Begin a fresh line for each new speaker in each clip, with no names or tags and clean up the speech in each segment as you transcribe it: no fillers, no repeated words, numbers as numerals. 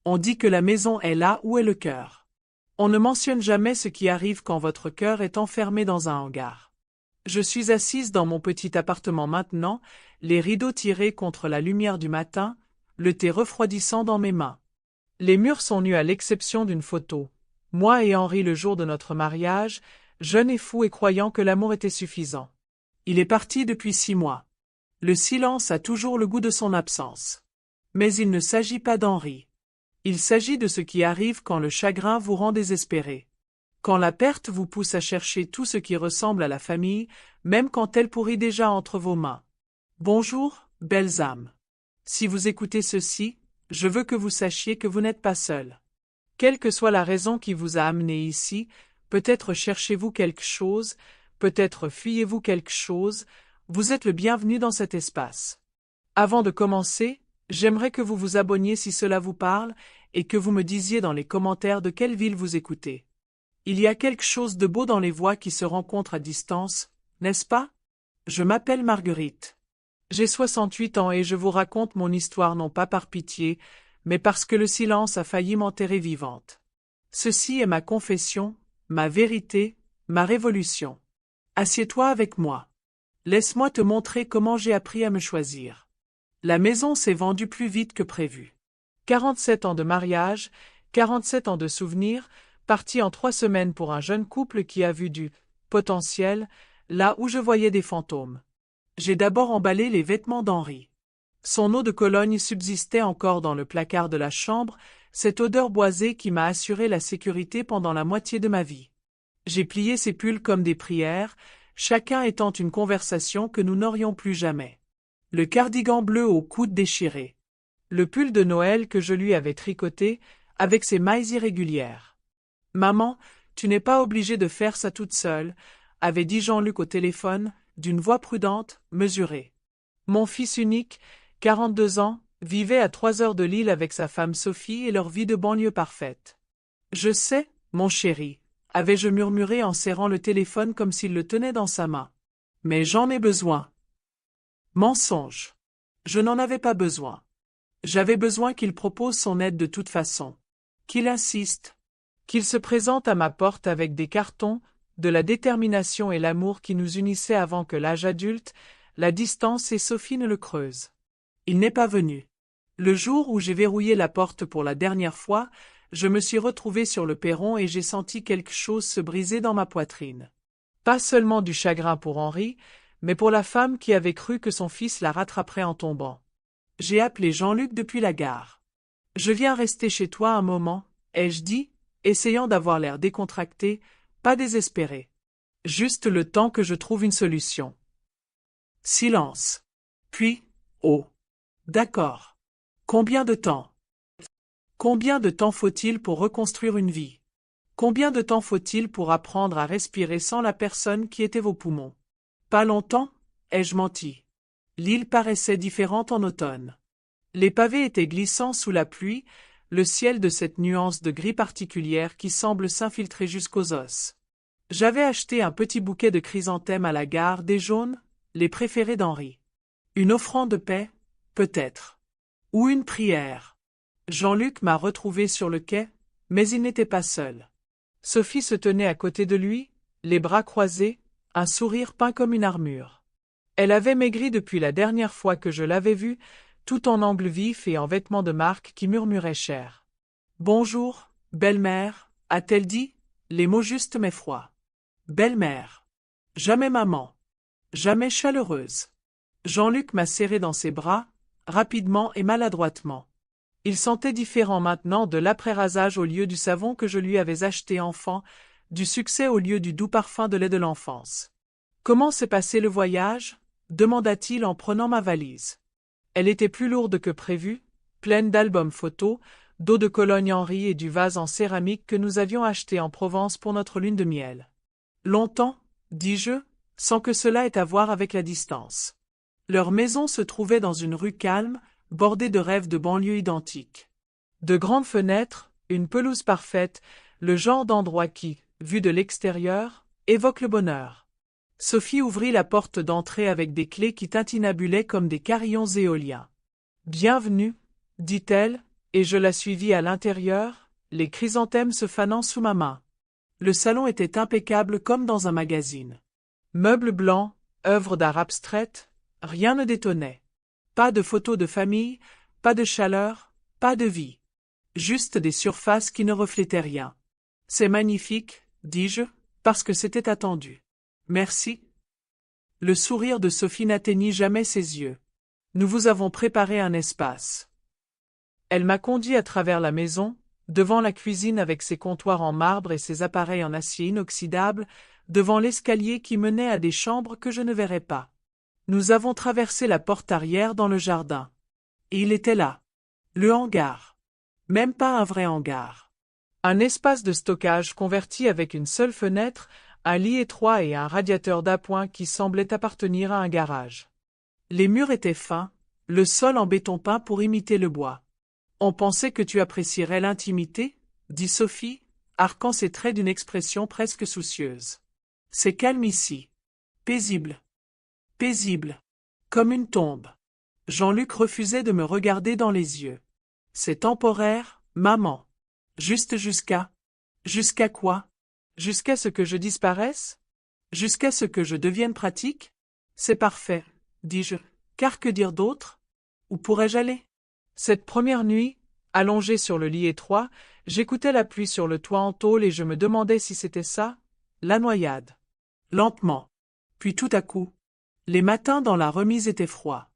On dit que la maison est là où est le cœur. On ne mentionne jamais ce qui arrive quand votre cœur est enfermé dans un hangar. Je suis assise dans mon petit appartement maintenant, les rideaux tirés contre la lumière du matin, le thé refroidissant dans mes mains. Les murs sont nus à l'exception d'une photo. Moi et Henri le jour de notre mariage, jeune et fou et croyant que l'amour était suffisant. Il est parti depuis 6 mois. Le silence a toujours le goût de son absence. Mais il ne s'agit pas d'Henri. Il s'agit de ce qui arrive quand le chagrin vous rend désespéré. Quand la perte vous pousse à chercher tout ce qui ressemble à la famille, même quand elle pourrit déjà entre vos mains. Bonjour, belles âmes. Si vous écoutez ceci, je veux que vous sachiez que vous n'êtes pas seul. Quelle que soit la raison qui vous a amené ici, peut-être cherchez-vous quelque chose, peut-être fuyez-vous quelque chose, vous êtes le bienvenu dans cet espace. Avant de commencer, j'aimerais que vous vous abonniez si cela vous parle et que vous me disiez dans les commentaires de quelle ville vous écoutez. Il y a quelque chose de beau dans les voix qui se rencontrent à distance, n'est-ce pas? Je m'appelle Marguerite. J'ai 68 ans et je vous raconte mon histoire non pas par pitié, mais parce que le silence a failli m'enterrer vivante. Ceci est ma confession, ma vérité, ma révolution. Assieds-toi avec moi. Laisse-moi te montrer comment j'ai appris à me choisir. La maison s'est vendue plus vite que prévu. 47 ans de mariage, 47 ans de souvenirs, partis en 3 semaines pour un jeune couple qui a vu du potentiel, là où je voyais des fantômes. J'ai d'abord emballé les vêtements d'Henri. Son eau de Cologne subsistait encore dans le placard de la chambre, cette odeur boisée qui m'a assuré la sécurité pendant la moitié de ma vie. J'ai plié ses pulls comme des prières, chacun étant une conversation que nous n'aurions plus jamais. Le cardigan bleu aux coudes déchirés. Le pull de Noël que je lui avais tricoté, avec ses mailles irrégulières. « Maman, tu n'es pas obligée de faire ça toute seule », avait dit Jean-Luc au téléphone, d'une voix prudente, mesurée. Mon fils unique, 42 ans, vivait à 3 heures de Lille avec sa femme Sophie et leur vie de banlieue parfaite. « Je sais, mon chéri », avais-je murmuré en serrant le téléphone comme s'il le tenait dans sa main. « Mais j'en ai besoin. » Mensonge. Je n'en avais pas besoin. J'avais besoin qu'il propose son aide de toute façon. Qu'il insiste. Qu'il se présente à ma porte avec des cartons, de la détermination et l'amour qui nous unissaient avant que l'âge adulte, la distance et Sophie ne le creusent. Il n'est pas venu. Le jour où j'ai verrouillé la porte pour la dernière fois, je me suis retrouvée sur le perron et j'ai senti quelque chose se briser dans ma poitrine. Pas seulement du chagrin pour Henri, mais pour la femme qui avait cru que son fils la rattraperait en tombant. J'ai appelé Jean-Luc depuis la gare. « Je viens rester chez toi un moment », ai-je dit, essayant d'avoir l'air décontracté, pas désespéré. Juste le temps que je trouve une solution. Silence. Puis, oh. D'accord. Combien de temps? Combien de temps faut-il pour reconstruire une vie? Combien de temps faut-il pour apprendre à respirer sans la personne qui était vos poumons? Pas longtemps, ai-je menti. L'île paraissait différente en automne. Les pavés étaient glissants sous la pluie, le ciel de cette nuance de gris particulière qui semble s'infiltrer jusqu'aux os. J'avais acheté un petit bouquet de chrysanthèmes à la gare, des jaunes, les préférés d'Henri. Une offrande de paix, peut-être. Ou une prière. Jean-Luc m'a retrouvé sur le quai, mais il n'était pas seul. Sophie se tenait à côté de lui, les bras croisés, un sourire peint comme une armure. Elle avait maigri depuis la dernière fois que je l'avais vue, tout en angle vif et en vêtements de marque qui murmuraient cher. « Bonjour, belle-mère », a-t-elle dit, les mots justes mais froids. Belle-mère. Jamais maman. Jamais chaleureuse. Jean-Luc m'a serré dans ses bras, rapidement et maladroitement. Il sentait différent maintenant de l'après-rasage au lieu du savon que je lui avais acheté enfant, du succès au lieu du doux parfum de lait de l'enfance. « Comment s'est passé le voyage ?» demanda-t-il en prenant ma valise. Elle était plus lourde que prévu, pleine d'albums photos, d'eau de Cologne Henri et du vase en céramique que nous avions acheté en Provence pour notre lune de miel. Longtemps, dis-je, sans que cela ait à voir avec la distance. Leur maison se trouvait dans une rue calme, bordée de rêves de banlieue identiques. De grandes fenêtres, une pelouse parfaite, le genre d'endroit qui, vu de l'extérieur, évoque le bonheur. Sophie ouvrit la porte d'entrée avec des clés qui tintinabulaient comme des carillons éoliens. « Bienvenue », dit-elle, Et je la suivis à l'intérieur, les chrysanthèmes se fanant sous ma main. Le salon était impeccable comme dans un magazine. Meubles blancs, œuvres d'art abstraites, rien ne détonnait. Pas de photos de famille, pas de chaleur, pas de vie. Juste des surfaces qui ne reflétaient rien. C'est magnifique, dis-je, parce que c'était attendu. Merci. Le sourire de Sophie n'atteignit jamais ses yeux. Nous vous avons préparé un espace. Elle m'a conduit à travers la maison, devant la cuisine avec ses comptoirs en marbre et ses appareils en acier inoxydable, devant l'escalier qui menait à des chambres que je ne verrais pas. Nous avons traversé la porte arrière dans le jardin. Et il était là. Le hangar. Même pas un vrai hangar. Un espace de stockage converti avec une seule fenêtre, un lit étroit et un radiateur d'appoint qui semblait appartenir à un garage. Les murs étaient fins, le sol en béton peint pour imiter le bois. On pensait que tu apprécierais l'intimité, dit Sophie, arquant ses traits d'une expression presque soucieuse. C'est calme ici. Paisible. Paisible. Comme une tombe. Jean-Luc refusait de me regarder dans les yeux. C'est temporaire, maman. Juste jusqu'à… Jusqu'à quoi? Jusqu'à ce que je disparaisse? Jusqu'à ce que je devienne pratique? C'est parfait, dis-je, car que dire d'autre? Où pourrais-je aller? Cette première nuit, allongée sur le lit étroit, j'écoutais la pluie sur le toit en tôle et je me demandais si c'était ça, la noyade. Lentement. Puis tout à coup. Les matins dans la remise étaient froids.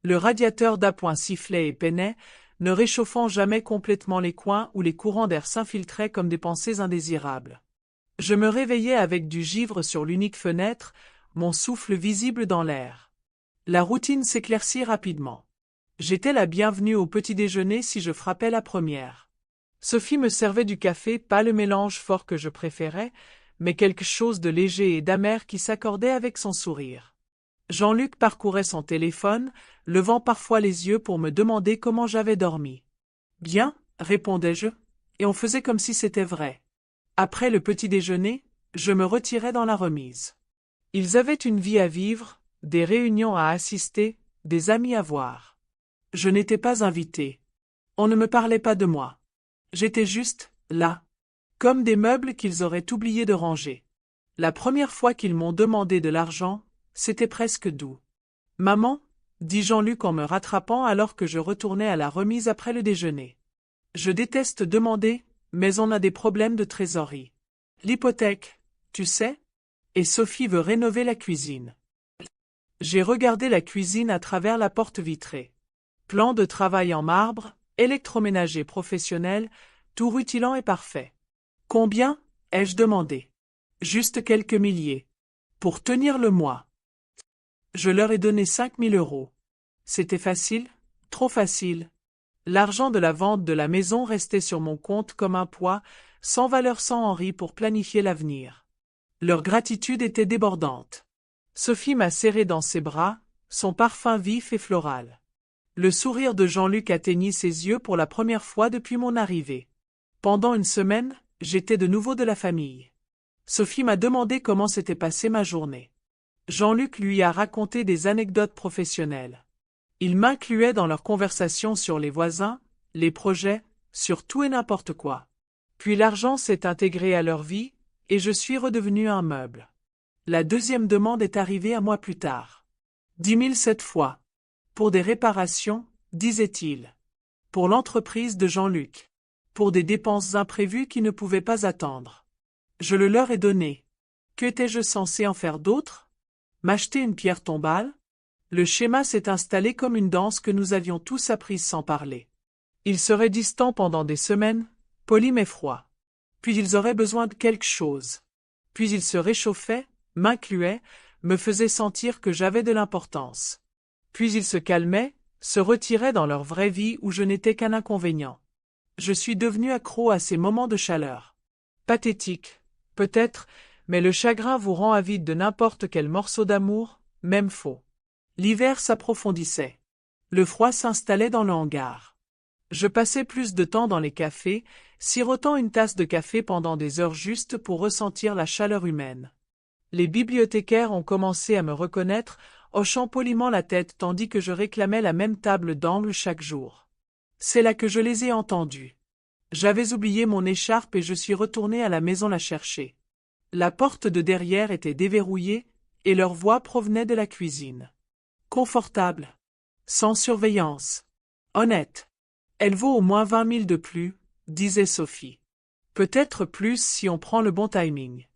Le radiateur d'appoint sifflait et peinait, ne réchauffant jamais complètement les coins où les courants d'air s'infiltraient comme des pensées indésirables. Je me réveillais avec du givre sur l'unique fenêtre, mon souffle visible dans l'air. La routine s'éclaircit rapidement. J'étais la bienvenue au petit-déjeuner si je frappais la première. Sophie me servait du café, pas le mélange fort que je préférais, mais quelque chose de léger et d'amer qui s'accordait avec son sourire. Jean-Luc parcourait son téléphone, levant parfois les yeux pour me demander comment j'avais dormi. Bien, répondais-je, et on faisait comme si c'était vrai. Après le petit-déjeuner, je me retirais dans la remise. Ils avaient une vie à vivre, des réunions à assister, des amis à voir. Je n'étais pas invité. On ne me parlait pas de moi. J'étais juste là, comme des meubles qu'ils auraient oublié de ranger. La première fois qu'ils m'ont demandé de l'argent, c'était presque doux. « Maman » dit Jean-Luc en me rattrapant alors que je retournais à la remise après le déjeuner. « Je déteste demander, mais on a des problèmes de trésorerie. L'hypothèque, tu sais? Et Sophie veut rénover la cuisine. » J'ai regardé la cuisine à travers la porte vitrée. Plan de travail en marbre, électroménager professionnel, tout rutilant et parfait. « Combien » ai-je demandé. « Juste quelques milliers. Pour tenir le mois. » Je leur ai donné 5 000 €. C'était facile, trop facile. L'argent de la vente de la maison restait sur mon compte comme un poids, sans valeur sans Henri pour planifier l'avenir. Leur gratitude était débordante. Sophie m'a serré dans ses bras, son parfum vif et floral. Le sourire de Jean-Luc atteignit ses yeux pour la première fois depuis mon arrivée. Pendant une semaine, j'étais de nouveau de la famille. Sophie m'a demandé comment s'était passée ma journée. Jean-Luc lui a raconté des anecdotes professionnelles. Il m'incluait dans leurs conversations sur les voisins, les projets, sur tout et n'importe quoi. Puis l'argent s'est intégré à leur vie, et je suis redevenu un meuble. La deuxième demande est arrivée un mois plus tard. 10 000 cette fois. Pour des réparations, disait-il. Pour l'entreprise de Jean-Luc. Pour des dépenses imprévues qui ne pouvaient pas attendre. Je le leur ai donné. Qu'étais-je censé en faire d'autre? M'acheter une pierre tombale? Le schéma s'est installé comme une danse que nous avions tous apprise sans parler. Ils seraient distants pendant des semaines, polis mais froids. Puis ils auraient besoin de quelque chose. Puis ils se réchauffaient, m'incluaient, me faisaient sentir que j'avais de l'importance. Puis ils se calmaient, se retiraient dans leur vraie vie où je n'étais qu'un inconvénient. Je suis devenu accro à ces moments de chaleur. Pathétique, peut-être, mais le chagrin vous rend avide de n'importe quel morceau d'amour, même faux. L'hiver s'approfondissait. Le froid s'installait dans le hangar. Je passais plus de temps dans les cafés, sirotant une tasse de café pendant des heures justes pour ressentir la chaleur humaine. Les bibliothécaires ont commencé à me reconnaître, hochant poliment la tête tandis que je réclamais la même table d'angle chaque jour. C'est là que je les ai entendus. J'avais oublié mon écharpe et je suis retourné à la maison la chercher. La porte de derrière était déverrouillée, et leur voix provenait de la cuisine. Confortable. Sans surveillance. Honnête. Elle vaut au moins 20 000 de plus, disait Sophie. Peut-être plus si on prend le bon timing.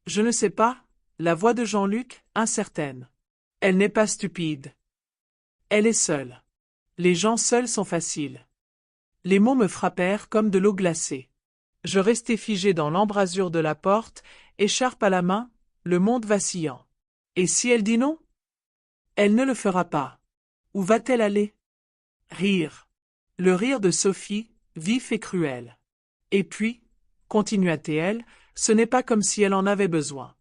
Je ne sais pas, la voix de Jean-Luc, incertaine. Elle n'est pas stupide. Elle est seule. Les gens seuls sont faciles. Les mots me frappèrent comme de l'eau glacée. Je restai figé dans l'embrasure de la porte, écharpe à la main, le monde vacillant. Et si elle dit non? Elle ne le fera pas. Où va-t-elle aller? Rire. Le rire de Sophie, vif et cruel. Et puis, continua-t-elle, ce n'est pas comme si elle en avait besoin.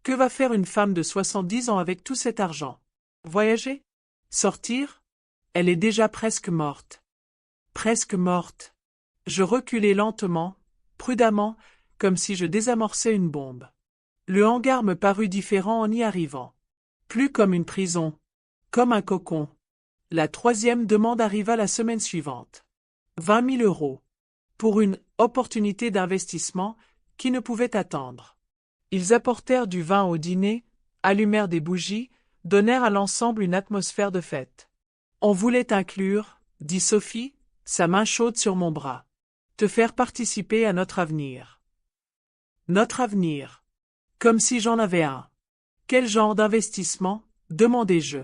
Que va faire une femme de 70 ans avec tout cet argent? Voyager? Sortir? Elle est déjà presque morte. Presque morte. Je reculai lentement, prudemment, comme si je désamorçais une bombe. Le hangar me parut différent en y arrivant. Plus comme une prison. Comme un cocon. La troisième demande arriva la semaine suivante. 20 000 euros. Pour une opportunité d'investissement qui ne pouvait attendre. Ils apportèrent du vin au dîner, allumèrent des bougies, donnèrent à l'ensemble une atmosphère de fête. On voulait inclure, dit Sophie, sa main chaude sur mon bras. Te faire participer à notre avenir. Notre avenir. Comme si j'en avais un. Quel genre d'investissement? Demandai-je.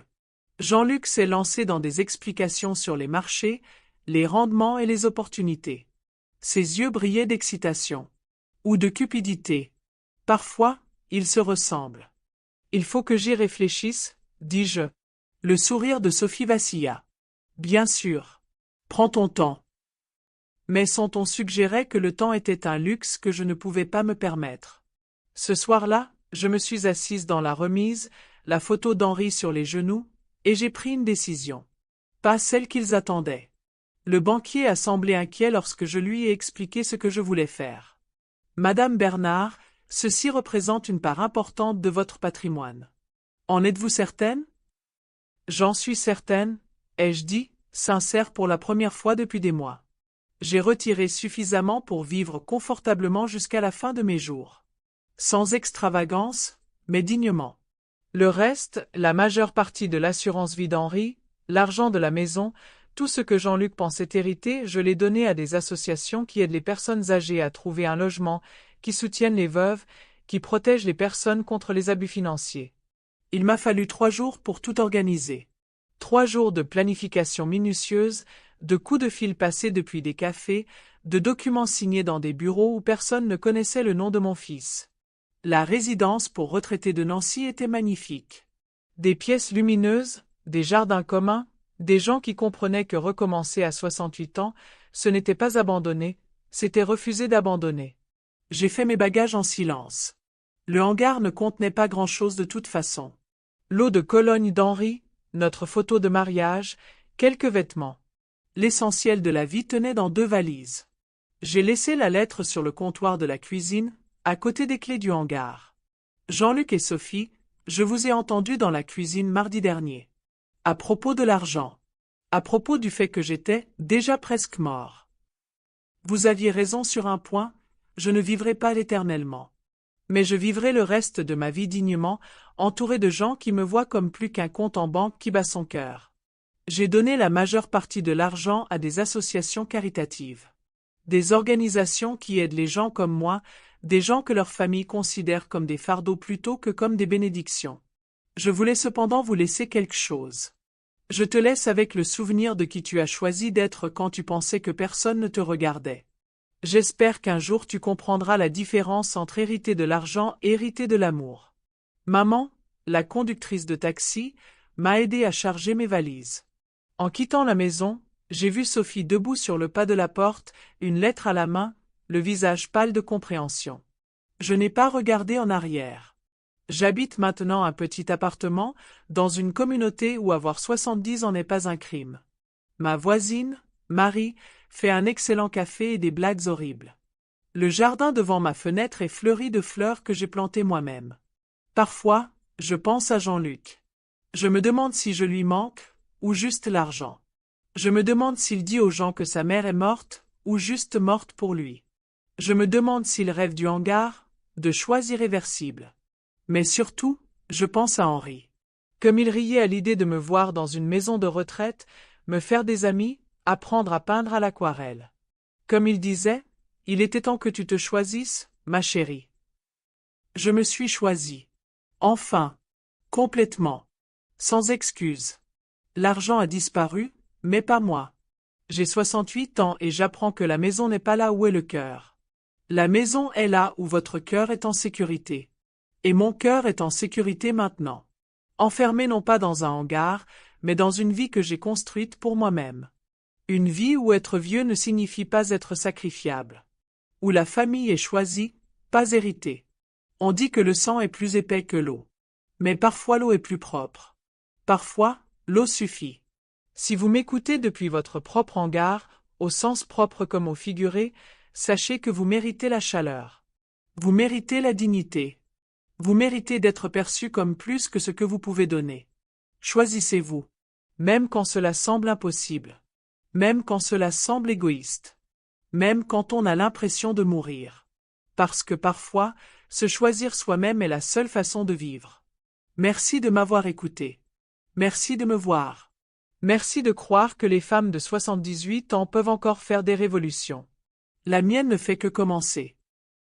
Jean-Luc s'est lancé dans des explications sur les marchés, les rendements et les opportunités. Ses yeux brillaient d'excitation. Ou de cupidité. Parfois, ils se ressemblent. Il faut que j'y réfléchisse, dis-je. Le sourire de Sophie vacilla. Bien sûr. Prends ton temps. Mais son ton suggérait que le temps était un luxe que je ne pouvais pas me permettre. Ce soir-là, je me suis assise dans la remise, la photo d'Henri sur les genoux, et j'ai pris une décision. Pas celle qu'ils attendaient. Le banquier a semblé inquiet lorsque je lui ai expliqué ce que je voulais faire. Madame Bernard, ceci représente une part importante de votre patrimoine. En êtes-vous certaine? J'en suis certaine, ai-je dit, sincère pour la première fois depuis des mois. J'ai retiré suffisamment pour vivre confortablement jusqu'à la fin de mes jours. Sans extravagance, mais dignement. Le reste, la majeure partie de l'assurance vie d'Henri, l'argent de la maison, tout ce que Jean-Luc pensait hériter, je l'ai donné à des associations qui aident les personnes âgées à trouver un logement, qui soutiennent les veuves, qui protègent les personnes contre les abus financiers. Il m'a fallu 3 jours pour tout organiser. 3 jours de planification minutieuse, de coups de fil passés depuis des cafés, de documents signés dans des bureaux où personne ne connaissait le nom de mon fils. La résidence pour retraités de Nancy était magnifique. Des pièces lumineuses, des jardins communs, des gens qui comprenaient que recommencer à 68 ans, ce n'était pas abandonner, c'était refuser d'abandonner. J'ai fait mes bagages en silence. Le hangar ne contenait pas grand-chose de toute façon. L'eau de Cologne d'Henri, notre photo de mariage, quelques vêtements. L'essentiel de la vie tenait dans 2 valises. J'ai laissé la lettre sur le comptoir de la cuisine, à côté des clés du hangar. Jean-Luc et Sophie, je vous ai entendu dans la cuisine mardi dernier. À propos de l'argent. À propos du fait que j'étais déjà presque mort. Vous aviez raison sur un point, je ne vivrai pas éternellement. Mais je vivrai le reste de ma vie dignement, entouré de gens qui me voient comme plus qu'un compte en banque qui bat son cœur. J'ai donné la majeure partie de l'argent à des associations caritatives. Des organisations qui aident les gens comme moi, des gens que leurs familles considèrent comme des fardeaux plutôt que comme des bénédictions. Je voulais cependant vous laisser quelque chose. Je te laisse avec le souvenir de qui tu as choisi d'être quand tu pensais que personne ne te regardait. J'espère qu'un jour tu comprendras la différence entre hériter de l'argent et hériter de l'amour. Maman, la conductrice de taxi, m'a aidé à charger mes valises. En quittant la maison, j'ai vu Sophie debout sur le pas de la porte, une lettre à la main, le visage pâle de compréhension. Je n'ai pas regardé en arrière. J'habite maintenant un petit appartement, dans une communauté où avoir 70 ans n'est pas un crime. Ma voisine, Marie, fait un excellent café et des blagues horribles. Le jardin devant ma fenêtre est fleuri de fleurs que j'ai plantées moi-même. Parfois, je pense à Jean-Luc. Je me demande si je lui manque, ou juste l'argent. Je me demande s'il dit aux gens que sa mère est morte, ou juste morte pour lui. Je me demande s'il rêve du hangar, de choix irréversibles. Mais surtout, je pense à Henri. Comme il riait à l'idée de me voir dans une maison de retraite, me faire des amis, apprendre à peindre à l'aquarelle. Comme il disait, il était temps que tu te choisisses, ma chérie. Je me suis choisie. Enfin. Complètement. Sans excuse. L'argent a disparu, mais pas moi. J'ai 68 ans et j'apprends que la maison n'est pas là où est le cœur. La maison est là où votre cœur est en sécurité. Et mon cœur est en sécurité maintenant. Enfermé non pas dans un hangar, mais dans une vie que j'ai construite pour moi-même. Une vie où être vieux ne signifie pas être sacrifiable. Où la famille est choisie, pas héritée. On dit que le sang est plus épais que l'eau. Mais parfois l'eau est plus propre. Parfois, l'eau suffit. Si vous m'écoutez depuis votre propre hangar, au sens propre comme au figuré, sachez que vous méritez la chaleur. Vous méritez la dignité. Vous méritez d'être perçu comme plus que ce que vous pouvez donner. Choisissez-vous. Même quand cela semble impossible. Même quand cela semble égoïste. Même quand on a l'impression de mourir. Parce que parfois, se choisir soi-même est la seule façon de vivre. Merci de m'avoir écouté. Merci de me voir. Merci de croire que les femmes de 78 ans peuvent encore faire des révolutions. La mienne ne fait que commencer.